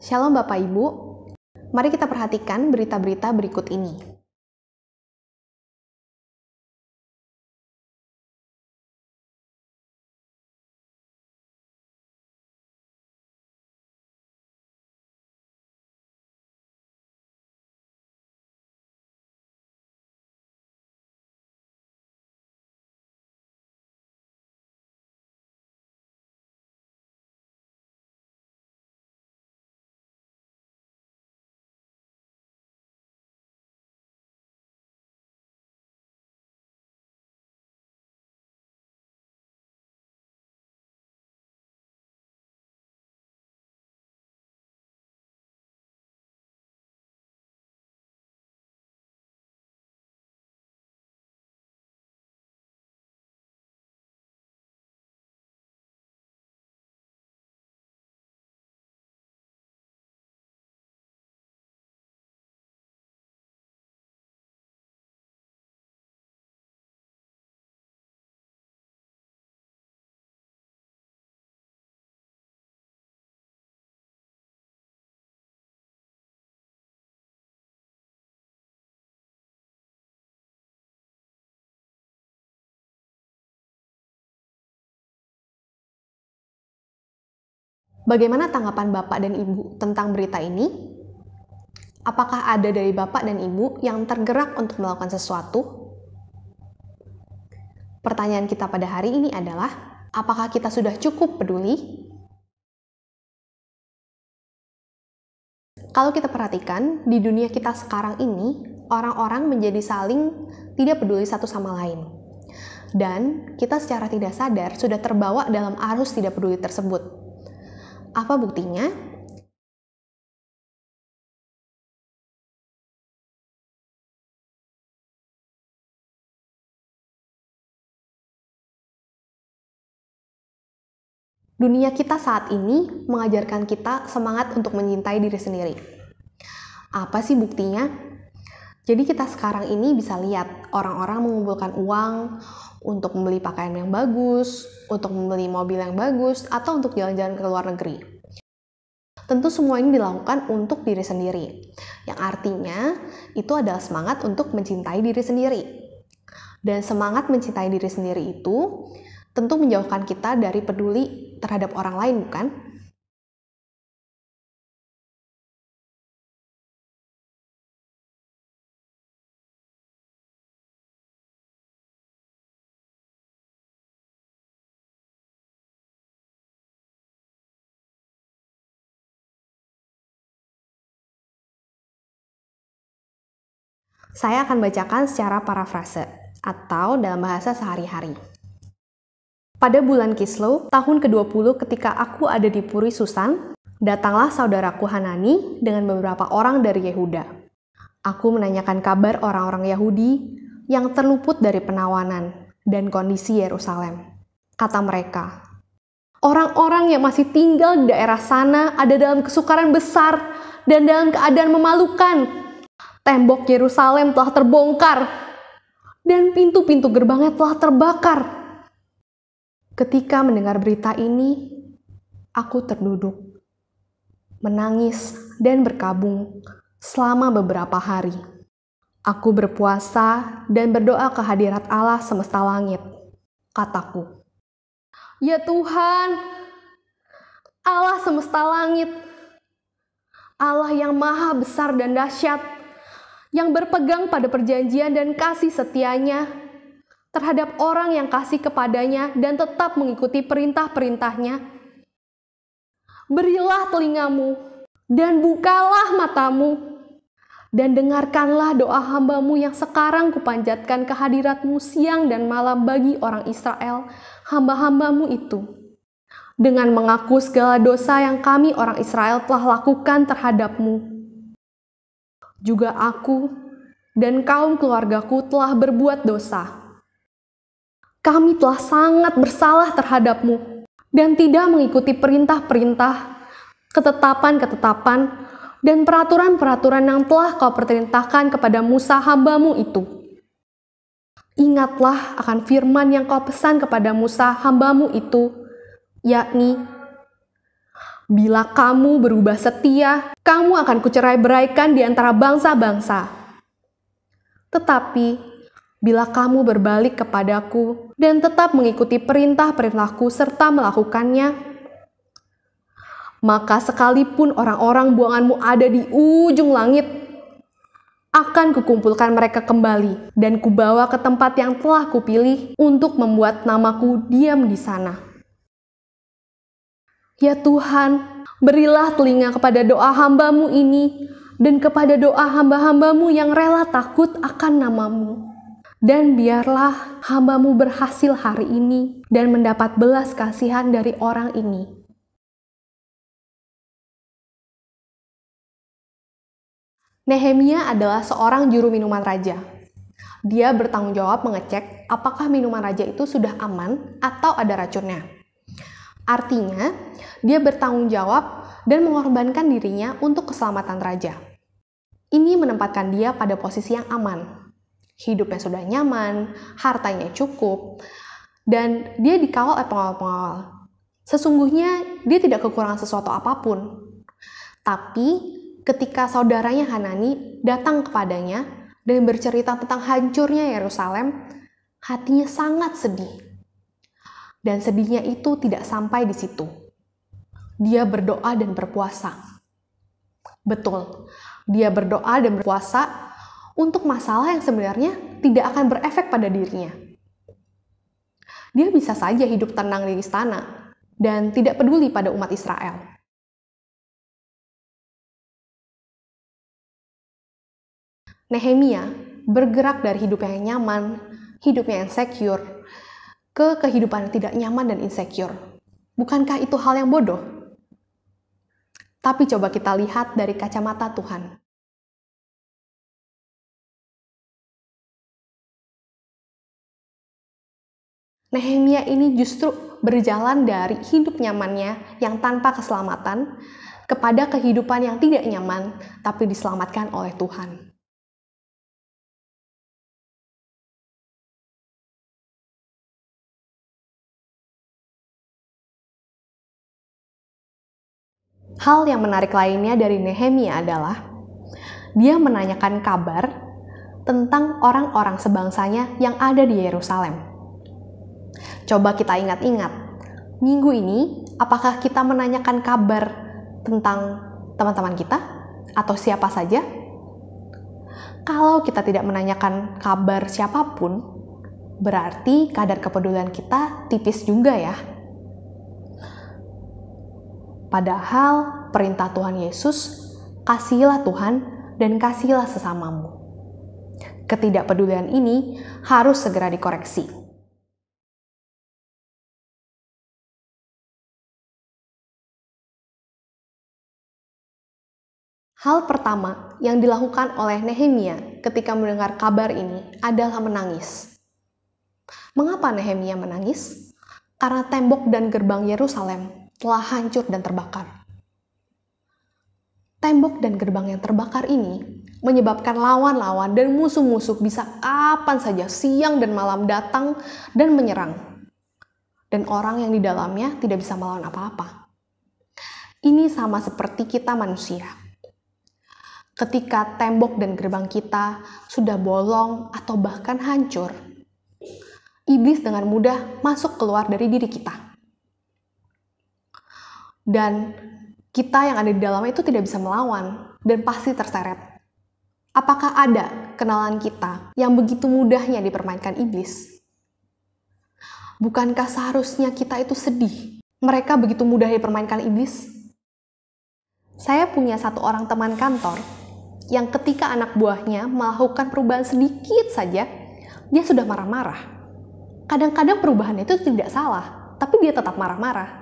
Shalom Bapak Ibu, mari kita perhatikan berita-berita berikut ini. Bagaimana tanggapan Bapak dan Ibu tentang berita ini? Apakah ada dari Bapak dan Ibu yang tergerak untuk melakukan sesuatu? Pertanyaan kita pada hari ini adalah, apakah kita sudah cukup peduli? Kalau kita perhatikan, di dunia kita sekarang ini, orang-orang menjadi saling tidak peduli satu sama lain. Dan kita secara tidak sadar sudah terbawa dalam arus tidak peduli tersebut. Apa buktinya? Dunia kita saat ini mengajarkan kita semangat untuk mencintai diri sendiri. Apa sih buktinya? Jadi kita sekarang ini bisa lihat orang-orang mengumpulkan uang untuk membeli pakaian yang bagus, untuk membeli mobil yang bagus, atau untuk jalan-jalan ke luar negeri. Tentu semua ini dilakukan untuk diri sendiri, yang artinya itu adalah semangat untuk mencintai diri sendiri. Dan semangat mencintai diri sendiri itu tentu menjauhkan kita dari peduli terhadap orang lain, bukan? Saya akan bacakan secara parafrase atau dalam bahasa sehari-hari. Pada bulan Kislew, tahun ke-20 ketika aku ada di Puri Susan, datanglah saudaraku Hanani dengan beberapa orang dari Yehuda. Aku menanyakan kabar orang-orang Yahudi yang terluput dari penawanan dan kondisi Yerusalem. Kata mereka, orang-orang yang masih tinggal di daerah sana ada dalam kesukaran besar dan dalam keadaan memalukan. Tembok Yerusalem telah terbongkar dan pintu-pintu gerbangnya telah terbakar. Ketika mendengar berita ini, aku terduduk, menangis dan berkabung selama beberapa hari. Aku berpuasa dan berdoa ke hadirat Allah semesta langit. Kataku, ya Tuhan, Allah semesta langit, Allah yang maha besar dan dahsyat, yang berpegang pada perjanjian dan kasih setianya terhadap orang yang kasih kepadanya dan tetap mengikuti perintah-perintahnya. Berilah telingamu dan bukalah matamu dan dengarkanlah doa hamba-Mu yang sekarang kupanjatkan ke hadirat-Mu siang dan malam bagi orang Israel, hamba-hamba-Mu itu, dengan mengaku segala dosa yang kami orang Israel telah lakukan terhadap-Mu. Juga aku dan kaum keluargaku telah berbuat dosa. Kami telah sangat bersalah terhadap-Mu dan tidak mengikuti perintah-perintah, ketetapan-ketetapan, dan peraturan-peraturan yang telah Kau perintahkan kepada Musa hamba-Mu itu. Ingatlah akan firman yang Kau pesan kepada Musa hamba-Mu itu, yakni, Bila kamu berubah setia, kamu akan kucerai-beraikan di antara bangsa-bangsa. Tetapi, bila kamu berbalik kepadaku dan tetap mengikuti perintah-perintahku serta melakukannya, maka sekalipun orang-orang buanganmu ada di ujung langit, akan kukumpulkan mereka kembali dan kubawa ke tempat yang telah kupilih untuk membuat namaku diam di sana. Ya Tuhan, berilah telinga kepada doa hamba-Mu ini dan kepada doa hamba-hamba-Mu yang rela takut akan nama-Mu. Dan biarlah hamba-Mu berhasil hari ini dan mendapat belas kasihan dari orang ini. Nehemia adalah seorang juru minuman raja. Dia bertanggung jawab mengecek apakah minuman raja itu sudah aman atau ada racunnya. Artinya, dia bertanggung jawab dan mengorbankan dirinya untuk keselamatan raja. Ini menempatkan dia pada posisi yang aman. Hidupnya sudah nyaman, hartanya cukup, dan dia dikawal oleh pengawal-pengawal. Sesungguhnya dia tidak kekurangan sesuatu apapun. Tapi ketika saudaranya Hanani datang kepadanya dan bercerita tentang hancurnya Yerusalem, hatinya sangat sedih. Dan sedihnya itu tidak sampai di situ. Dia berdoa dan berpuasa. Betul, dia berdoa dan berpuasa untuk masalah yang sebenarnya tidak akan berefek pada dirinya. Dia bisa saja hidup tenang di istana dan tidak peduli pada umat Israel. Nehemia bergerak dari hidup yang nyaman, hidupnya yang secure, ke kehidupan yang tidak nyaman dan insecure. Bukankah itu hal yang bodoh? Tapi coba kita lihat dari kacamata Tuhan. Nehemia ini justru berjalan dari hidup nyamannya yang tanpa keselamatan kepada kehidupan yang tidak nyaman tapi diselamatkan oleh Tuhan. Hal yang menarik lainnya dari Nehemia adalah dia menanyakan kabar tentang orang-orang sebangsanya yang ada di Yerusalem. Coba kita ingat-ingat, minggu ini apakah kita menanyakan kabar tentang teman-teman kita atau siapa saja? Kalau kita tidak menanyakan kabar siapapun, berarti kadar kepedulian kita tipis juga ya. Padahal perintah Tuhan Yesus, kasihilah Tuhan dan kasihilah sesamamu. Ketidakpedulian ini harus segera dikoreksi. Hal pertama yang dilakukan oleh Nehemia ketika mendengar kabar ini adalah menangis. Mengapa Nehemia menangis? Karena tembok dan gerbang Yerusalem telah hancur dan terbakar. Tembok dan gerbang yang terbakar ini menyebabkan lawan-lawan dan musuh-musuh bisa kapan saja siang dan malam datang dan menyerang. Dan orang yang di dalamnya tidak bisa melawan apa-apa. Ini sama seperti kita manusia. Ketika tembok dan gerbang kita sudah bolong atau bahkan hancur, iblis dengan mudah masuk keluar dari diri kita. Dan kita yang ada di dalamnya itu tidak bisa melawan dan pasti terseret. Apakah ada kenalan kita yang begitu mudahnya dipermainkan iblis? Bukankah seharusnya kita itu sedih? Mereka begitu mudah dipermainkan iblis? Saya punya satu orang teman kantor yang ketika anak buahnya melakukan perubahan sedikit saja, dia sudah marah-marah. Kadang-kadang perubahan itu tidak salah, tapi dia tetap marah-marah.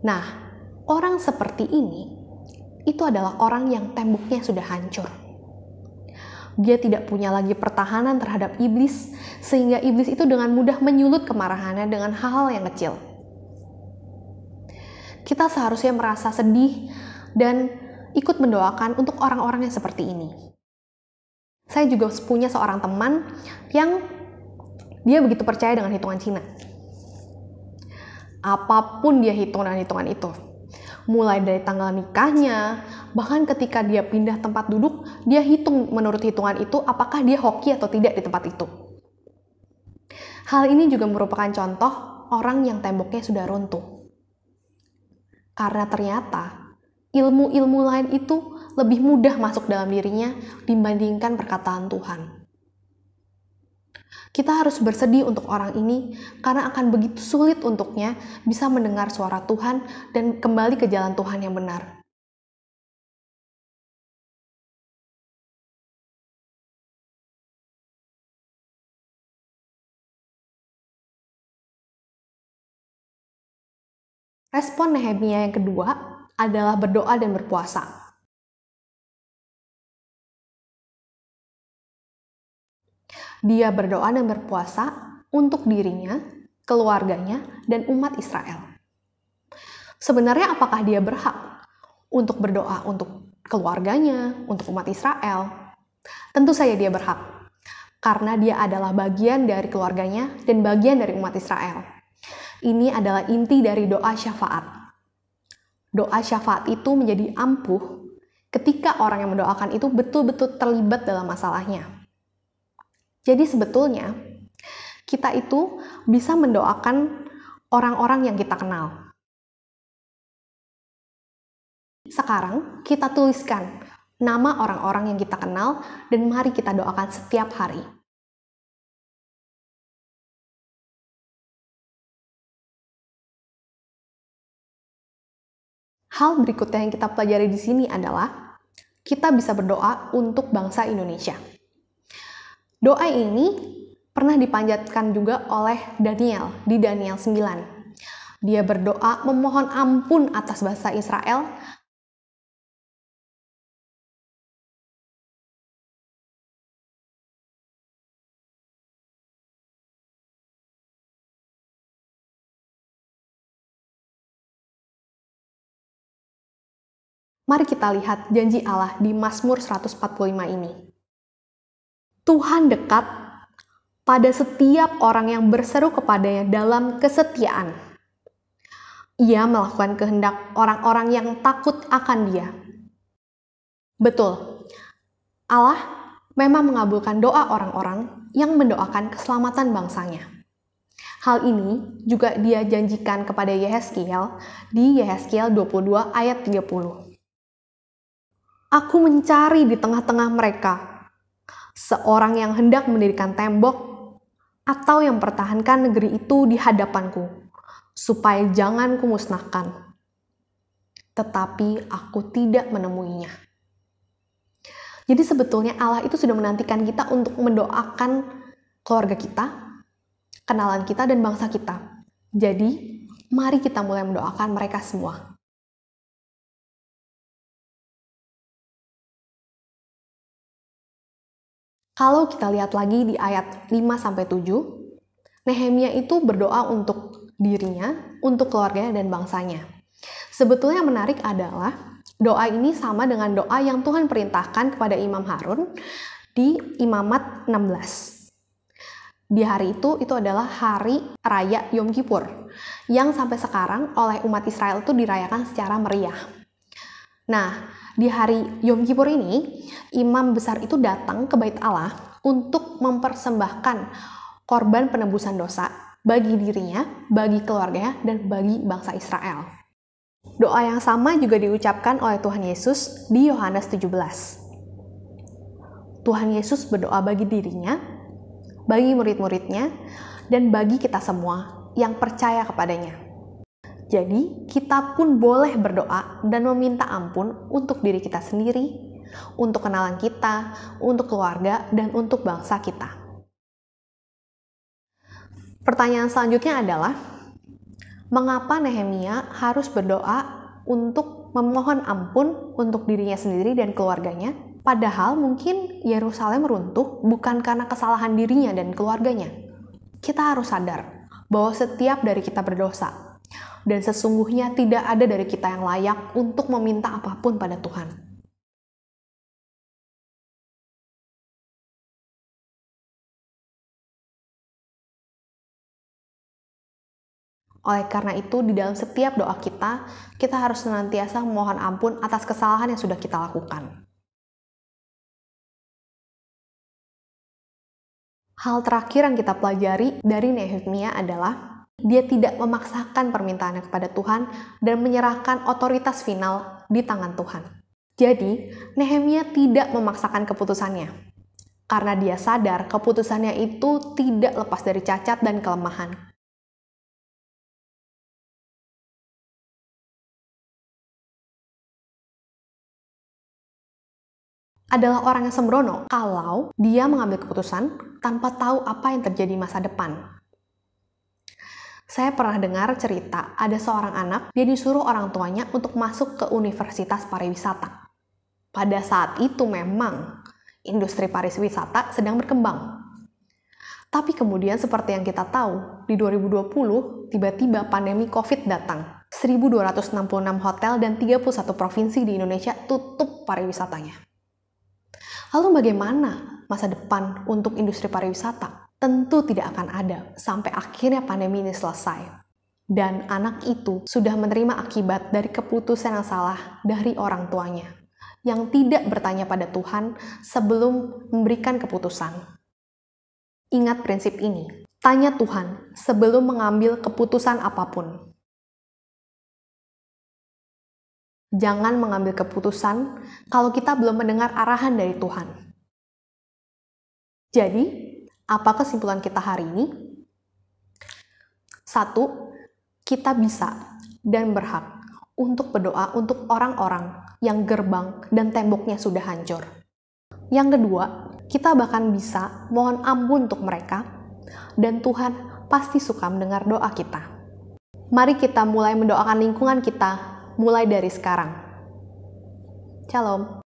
Nah, orang seperti ini, itu adalah orang yang temboknya sudah hancur. Dia tidak punya lagi pertahanan terhadap iblis, sehingga iblis itu dengan mudah menyulut kemarahannya dengan hal-hal yang kecil. Kita seharusnya merasa sedih dan ikut mendoakan untuk orang-orang yang seperti ini. Saya juga punya seorang teman yang dia begitu percaya dengan hitungan Cina. Apapun dia hitungan-hitungan itu. Mulai dari tanggal nikahnya, bahkan ketika dia pindah tempat duduk, dia hitung menurut hitungan itu apakah dia hoki atau tidak di tempat itu. Hal ini juga merupakan contoh orang yang temboknya sudah runtuh. Karena ternyata ilmu-ilmu lain itu lebih mudah masuk dalam dirinya dibandingkan perkataan Tuhan. Kita harus bersedih untuk orang ini karena akan begitu sulit untuknya bisa mendengar suara Tuhan dan kembali ke jalan Tuhan yang benar. Respon Nehemia yang kedua adalah berdoa dan berpuasa. Dia berdoa dan berpuasa untuk dirinya, keluarganya, dan umat Israel. Sebenarnya apakah dia berhak untuk berdoa untuk keluarganya, untuk umat Israel? Tentu saja dia berhak, karena dia adalah bagian dari keluarganya dan bagian dari umat Israel. Ini adalah inti dari doa syafaat. Doa syafaat itu menjadi ampuh ketika orang yang mendoakan itu betul-betul terlibat dalam masalahnya. Jadi sebetulnya kita itu bisa mendoakan orang-orang yang kita kenal. Sekarang kita tuliskan nama orang-orang yang kita kenal dan mari kita doakan setiap hari. Hal berikutnya yang kita pelajari di sini adalah kita bisa berdoa untuk bangsa Indonesia. Doa ini pernah dipanjatkan juga oleh Daniel di Daniel 9. Dia berdoa memohon ampun atas bangsa Israel. Mari kita lihat janji Allah di Mazmur 145 ini. Tuhan dekat pada setiap orang yang berseru kepadanya dalam kesetiaan. Ia melakukan kehendak orang-orang yang takut akan Dia. Betul, Allah memang mengabulkan doa orang-orang yang mendoakan keselamatan bangsanya. Hal ini juga Dia janjikan kepada Yehezkiel di Yehezkiel 22 ayat 30. Aku mencari di tengah-tengah mereka seorang yang hendak mendirikan tembok atau yang mempertahankan negeri itu di hadapanku, supaya jangan kumusnahkan. Tetapi aku tidak menemuinya. Jadi sebetulnya Allah itu sudah menantikan kita untuk mendoakan keluarga kita, kenalan kita, dan bangsa kita. Jadi mari kita mulai mendoakan mereka semua. Kalau kita lihat lagi di ayat 5-7, Nehemia itu berdoa untuk dirinya, untuk keluarganya dan bangsanya. Sebetulnya yang menarik adalah doa ini sama dengan doa yang Tuhan perintahkan kepada Imam Harun di Imamat 16. Di hari itu adalah hari raya Yom Kippur, yang sampai sekarang oleh umat Israel itu dirayakan secara meriah. Nah, di hari Yom Kippur ini, imam besar itu datang ke Bait Allah untuk mempersembahkan korban penebusan dosa bagi dirinya, bagi keluarganya, dan bagi bangsa Israel. Doa yang sama juga diucapkan oleh Tuhan Yesus di Yohanes 17. Tuhan Yesus berdoa bagi dirinya, bagi murid-muridnya, dan bagi kita semua yang percaya kepadanya. Jadi, kita pun boleh berdoa dan meminta ampun untuk diri kita sendiri, untuk kenalan kita, untuk keluarga, dan untuk bangsa kita. Pertanyaan selanjutnya adalah, mengapa Nehemia harus berdoa untuk memohon ampun untuk dirinya sendiri dan keluarganya, padahal mungkin Yerusalem runtuh bukan karena kesalahan dirinya dan keluarganya? Kita harus sadar bahwa setiap dari kita berdosa, dan sesungguhnya tidak ada dari kita yang layak untuk meminta apapun pada Tuhan. Oleh karena itu, di dalam setiap doa kita harus senantiasa memohon ampun atas kesalahan yang sudah kita lakukan. Hal terakhir yang kita pelajari dari Nehemia adalah dia tidak memaksakan permintaannya kepada Tuhan dan menyerahkan otoritas final di tangan Tuhan. Jadi, Nehemia tidak memaksakan keputusannya, karena dia sadar keputusannya itu tidak lepas dari cacat dan kelemahan. Adalah orang yang sembrono kalau dia mengambil keputusan tanpa tahu apa yang terjadi masa depan. Saya pernah dengar cerita ada seorang anak, dia disuruh orang tuanya untuk masuk ke Universitas Pariwisata. Pada saat itu memang industri pariwisata sedang berkembang. Tapi kemudian seperti yang kita tahu, di 2020 tiba-tiba pandemi COVID datang. 1.266 hotel dan 31 provinsi di Indonesia tutup pariwisatanya. Lalu bagaimana masa depan untuk industri pariwisata? Tentu tidak akan ada sampai akhirnya pandemi ini selesai. Dan anak itu sudah menerima akibat dari keputusan yang salah dari orang tuanya, yang tidak bertanya pada Tuhan sebelum memberikan keputusan. Ingat prinsip ini, tanya Tuhan sebelum mengambil keputusan apapun. Jangan mengambil keputusan kalau kita belum mendengar arahan dari Tuhan. Jadi, apa kesimpulan kita hari ini? 1. Kita bisa dan berhak untuk berdoa untuk orang-orang yang gerbang dan temboknya sudah hancur. Yang kedua, kita bahkan bisa mohon ampun untuk mereka, dan Tuhan pasti suka mendengar doa kita. Mari kita mulai mendoakan lingkungan kita mulai dari sekarang. Shalom.